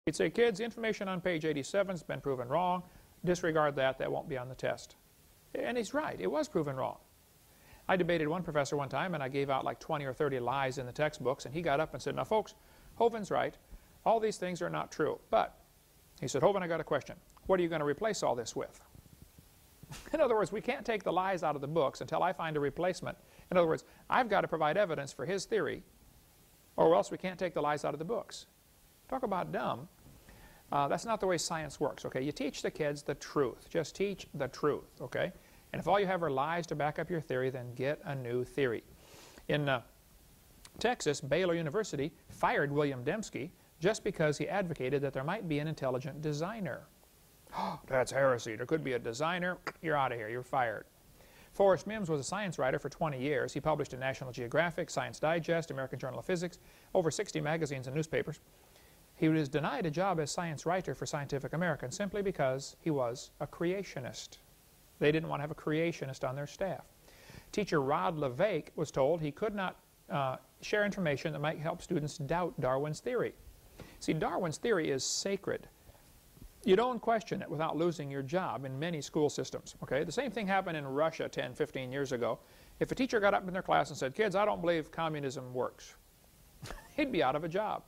He'd say, kids, the information on page 87 has been proven wrong. Disregard that. That won't be on the test. And he's right. It was proven wrong. I debated one professor one time, and I gave out like 20 or 30 lies in the textbooks, and he got up and said, now, folks, Hovind's right. All these things are not true. But, he said, Hovind, I got a question. What are you going to replace all this with? In other words, we can't take the lies out of the books until I find a replacement. In other words, I've got to provide evidence for his theory, or else we can't take the lies out of the books. Talk about dumb. That's not the way science works, okay? You teach the kids the truth. Just teach the truth, okay? And if all you have are lies to back up your theory, then get a new theory. In Texas, Baylor University fired William Dembski just because he advocated that there might be an intelligent designer. That's heresy. There could be a designer. You're out of here. You're fired. Forrest Mims was a science writer for 20 years. He published in National Geographic, Science Digest, American Journal of Physics, over 60 magazines and newspapers. He was denied a job as science writer for Scientific American simply because he was a creationist. They didn't want to have a creationist on their staff. Teacher Rod LeVake was told he could not share information that might help students doubt Darwin's theory. See, Darwin's theory is sacred. You don't question it without losing your job in many school systems. Okay? The same thing happened in Russia 10, 15 years ago. If a teacher got up in their class and said, kids, I don't believe communism works, he'd be out of a job,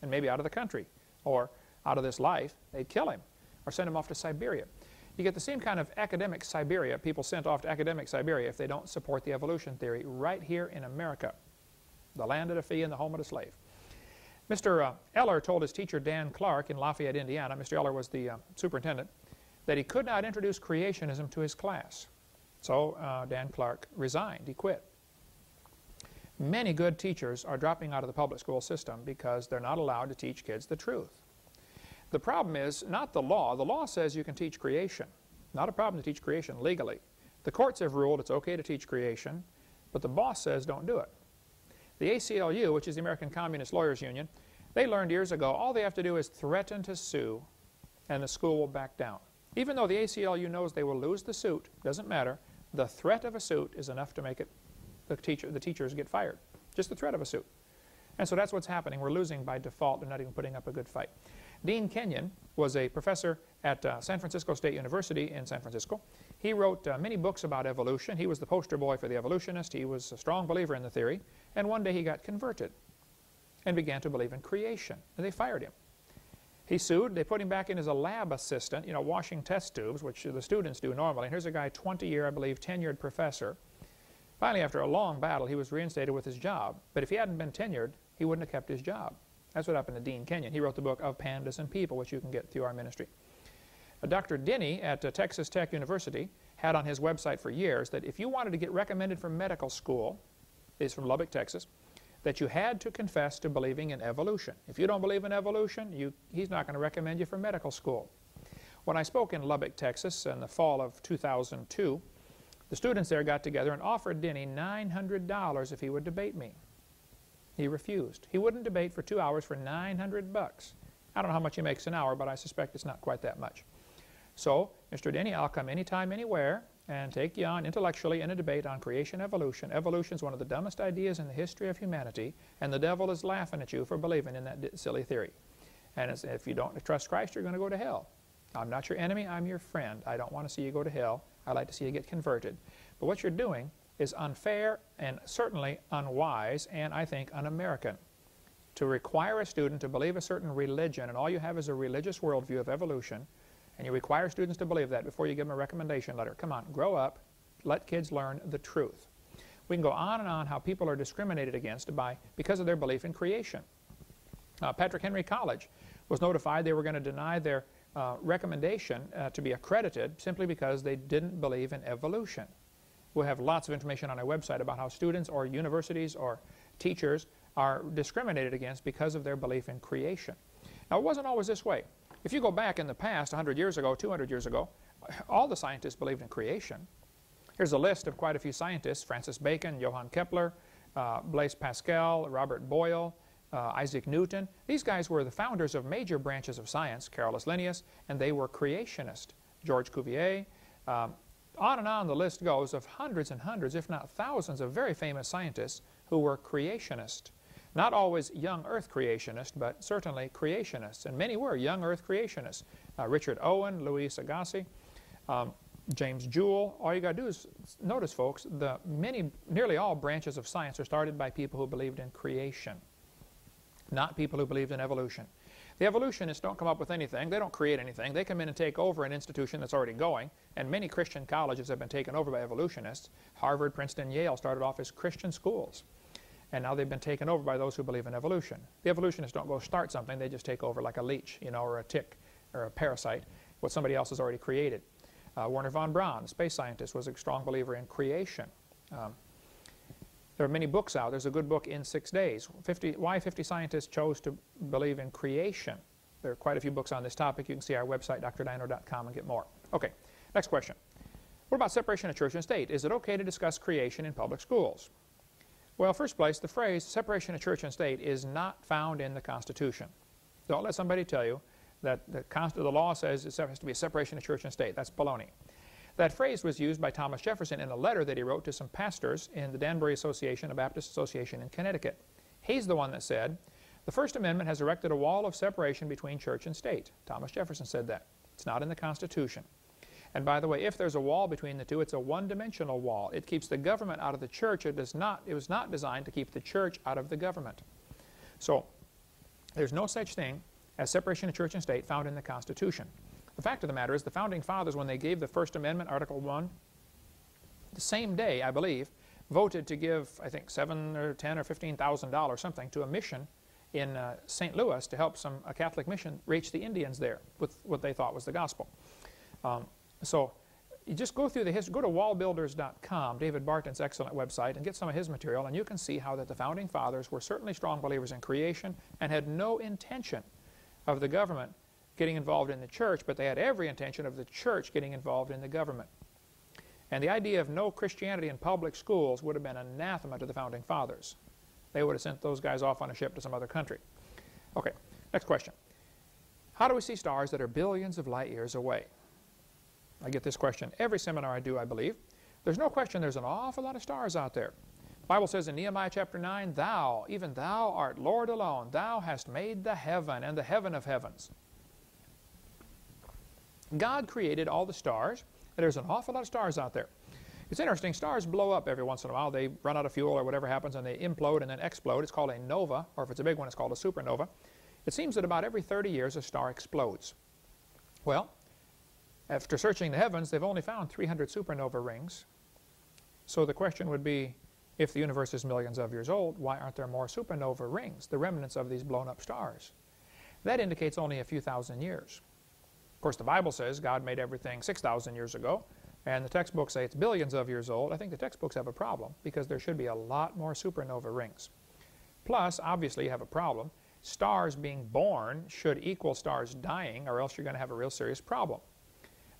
and maybe out of the country, or out of this life. They'd kill him, or send him off to Siberia. You get the same kind of academic Siberia, people sent off to academic Siberia if they don't support the evolution theory right here in America, the land of the free and the home of the slave. Mr. Eller told his teacher Dan Clark in Lafayette, Indiana, Mr. Eller was the superintendent, that he could not introduce creationism to his class. So Dan Clark resigned. He quit. Many good teachers are dropping out of the public school system because they're not allowed to teach kids the truth. The problem is not the law. The law says you can teach creation. Not a problem to teach creation legally. The courts have ruled it's okay to teach creation, but the boss says don't do it. The ACLU, which is the American Communist Lawyers Union, they learned years ago all they have to do is threaten to sue, and the school will back down. Even though the ACLU knows they will lose the suit, doesn't matter, the threat of a suit is enough to make it the teachers get fired. Just the threat of a suit. And so that's what's happening. We're losing by default. They're not even putting up a good fight. Dean Kenyon was a professor at San Francisco State University in San Francisco. He wrote many books about evolution. He was the poster boy for the evolutionist. He was a strong believer in the theory. And one day he got converted and began to believe in creation. And they fired him. He sued. They put him back in as a lab assistant, you know, washing test tubes, which the students do normally. And here's a guy, 20-year, I believe, tenured professor. Finally, after a long battle, he was reinstated with his job. But if he hadn't been tenured, he wouldn't have kept his job. That's what happened to Dean Kenyon. He wrote the book Of Pandas and People, which you can get through our ministry. Dr. Denny at Texas Tech University had on his website for years that if you wanted to get recommended for medical school, he's from Lubbock, Texas, that you had to confess to believing in evolution. If you don't believe in evolution, he's not going to recommend you for medical school. When I spoke in Lubbock, Texas in the fall of 2002, the students there got together and offered Denny $900 if he would debate me. He refused. He wouldn't debate for 2 hours for $900 bucks. I don't know how much he makes an hour, but I suspect it's not quite that much. So, Mr. Denny, I'll come anytime, anywhere, and take you on intellectually in a debate on creation evolution. Evolution is one of the dumbest ideas in the history of humanity, and the devil is laughing at you for believing in that silly theory. And if you don't trust Christ, you're going to go to hell. I'm not your enemy, I'm your friend. I don't want to see you go to hell. I'd like to see you get converted. But what you're doing is unfair and certainly unwise and, I think, un-American. To require a student to believe a certain religion, and all you have is a religious worldview of evolution, and you require students to believe that before you give them a recommendation letter. Come on, grow up. Let kids learn the truth. We can go on and on how people are discriminated against because of their belief in creation. Patrick Henry College was notified they were going to deny their recommendation to be accredited simply because they didn't believe in evolution. We'll have lots of information on our website about how students or universities or teachers are discriminated against because of their belief in creation. Now, it wasn't always this way. If you go back in the past, 100 years ago, 200 years ago, all the scientists believed in creation. Here's a list of quite a few scientists: Francis Bacon, Johann Kepler, Blaise Pascal, Robert Boyle, Isaac Newton. These guys were the founders of major branches of science, Carolus Linnaeus, and they were creationists. George Cuvier. On and on the list goes of hundreds and hundreds, if not thousands, of very famous scientists who were creationists. Not always young earth creationists, but certainly creationists, and many were young earth creationists. Richard Owen, Louis Agassiz, James Joule. All you got to do is notice, folks, nearly all branches of science are started by people who believed in creation, not people who believed in evolution. The evolutionists don't come up with anything. They don't create anything. They come in and take over an institution that's already going, and many Christian colleges have been taken over by evolutionists. Harvard, Princeton, Yale started off as Christian schools, and now they've been taken over by those who believe in evolution. The evolutionists don't go start something. They just take over like a leech, you know, or a tick, or a parasite, what somebody else has already created. Wernher von Braun, space scientist, was a strong believer in creation. There are many books out. There's a good book, In 6 Days, Why 50 Scientists Chose to Believe in Creation. There are quite a few books on this topic. You can see our website, drdino.com, and get more. Okay, next question. What about separation of church and state? Is it okay to discuss creation in public schools? Well, first place, the phrase separation of church and state is not found in the Constitution. Don't let somebody tell you that the law says it has to be a separation of church and state. That's baloney. That phrase was used by Thomas Jefferson in a letter that he wrote to some pastors in the Danbury Association, a Baptist association in Connecticut. He's the one that said, the First Amendment has erected a wall of separation between church and state. Thomas Jefferson said that. It's not in the Constitution. And by the way, if there's a wall between the two, it's a one-dimensional wall. It keeps the government out of the church. It was not designed to keep the church out of the government. So there's no such thing as separation of church and state found in the Constitution. The fact of the matter is the Founding Fathers, when they gave the First Amendment, Article 1, the same day, I believe, voted to give, I think, $7,000 or $10,000 or $15,000 something to a mission in St. Louis to help a Catholic mission reach the Indians there with what they thought was the gospel. So you just go through the history. Go to wallbuilders.com, David Barton's excellent website, and get some of his material, and you can see how that the Founding Fathers were certainly strong believers in creation and had no intention of the government getting involved in the church, but they had every intention of the church getting involved in the government. And the idea of no Christianity in public schools would have been anathema to the Founding Fathers. They would have sent those guys off on a ship to some other country. Okay, next question. How do we see stars that are billions of light years away? I get this question every seminar I do, I believe. There's no question there's an awful lot of stars out there. The Bible says in Nehemiah chapter 9, Thou, even Thou art Lord alone. Thou hast made the heaven and the heaven of heavens. God created all the stars, and there's an awful lot of stars out there. It's interesting, stars blow up every once in a while. They run out of fuel or whatever happens, and they implode and then explode. It's called a nova, or if it's a big one, it's called a supernova. It seems that about every 30 years a star explodes. Well, after searching the heavens, they've only found 300 supernova rings. So the question would be, if the universe is millions of years old, why aren't there more supernova rings, the remnants of these blown up stars? That indicates only a few thousand years. Of course, the Bible says God made everything 6,000 years ago, and the textbooks say it's billions of years old. I think the textbooks have a problem because there should be a lot more supernova rings. Plus, obviously, you have a problem. Stars being born should equal stars dying, or else you're going to have a real serious problem.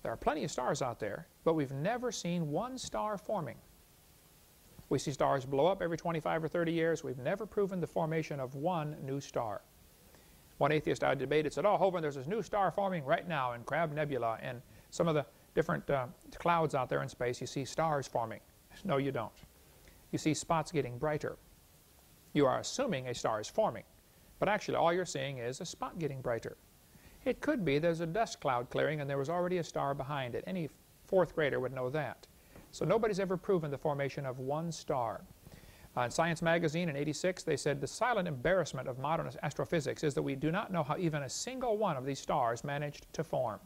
There are plenty of stars out there, but we've never seen one star forming. We see stars blow up every 25 or 30 years. We've never proven the formation of one new star. One atheist I debated said, oh, Hovind, there's this new star forming right now in Crab Nebula, and some of the different clouds out there in space, you see stars forming. No, you don't. You see spots getting brighter. You are assuming a star is forming, but actually all you're seeing is a spot getting brighter. It could be there's a dust cloud clearing and there was already a star behind it. Any fourth grader would know that. So nobody's ever proven the formation of one star. In Science magazine in '86, they said the silent embarrassment of modern astrophysics is that we do not know how even a single one of these stars managed to form.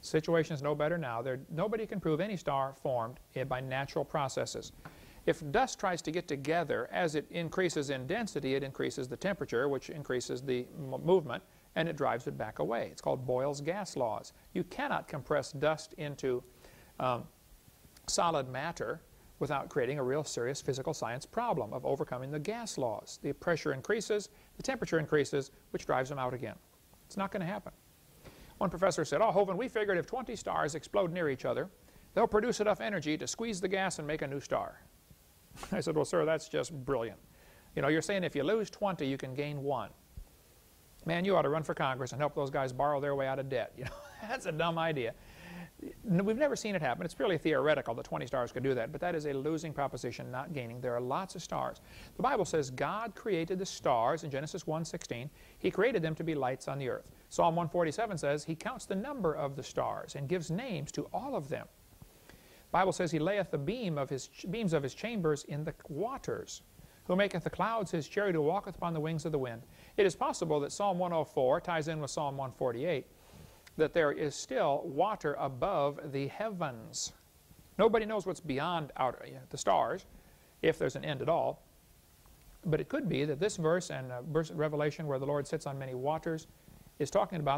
The situation is no better now. Nobody can prove any star formed by natural processes. If dust tries to get together, as it increases in density, it increases the temperature, which increases the movement, and it drives it back away. It's called Boyle's gas laws. You cannot compress dust into solid matter without creating a real serious physical science problem of overcoming the gas laws. The pressure increases, the temperature increases, which drives them out again. It's not going to happen. One professor said, oh, Hovind, we figured if 20 stars explode near each other, they'll produce enough energy to squeeze the gas and make a new star. I said, well, sir, that's just brilliant. You know, you're saying if you lose 20, you can gain 1. Man, you ought to run for Congress and help those guys borrow their way out of debt. You know, that's a dumb idea. We've never seen it happen. It's purely theoretical that 20 stars could do that, but that is a losing proposition, not gaining. There are lots of stars. The Bible says God created the stars in Genesis 1:16. He created them to be lights on the earth. Psalm 147 says He counts the number of the stars and gives names to all of them. The Bible says He layeth the beams of His chambers in the waters, who maketh the clouds His chariot, who walketh upon the wings of the wind. It is possible that Psalm 104 ties in with Psalm 148, that there is still water above the heavens. Nobody knows what's beyond the stars, if there's an end at all. But it could be that this verse and verse of Revelation where the Lord sits on many waters is talking about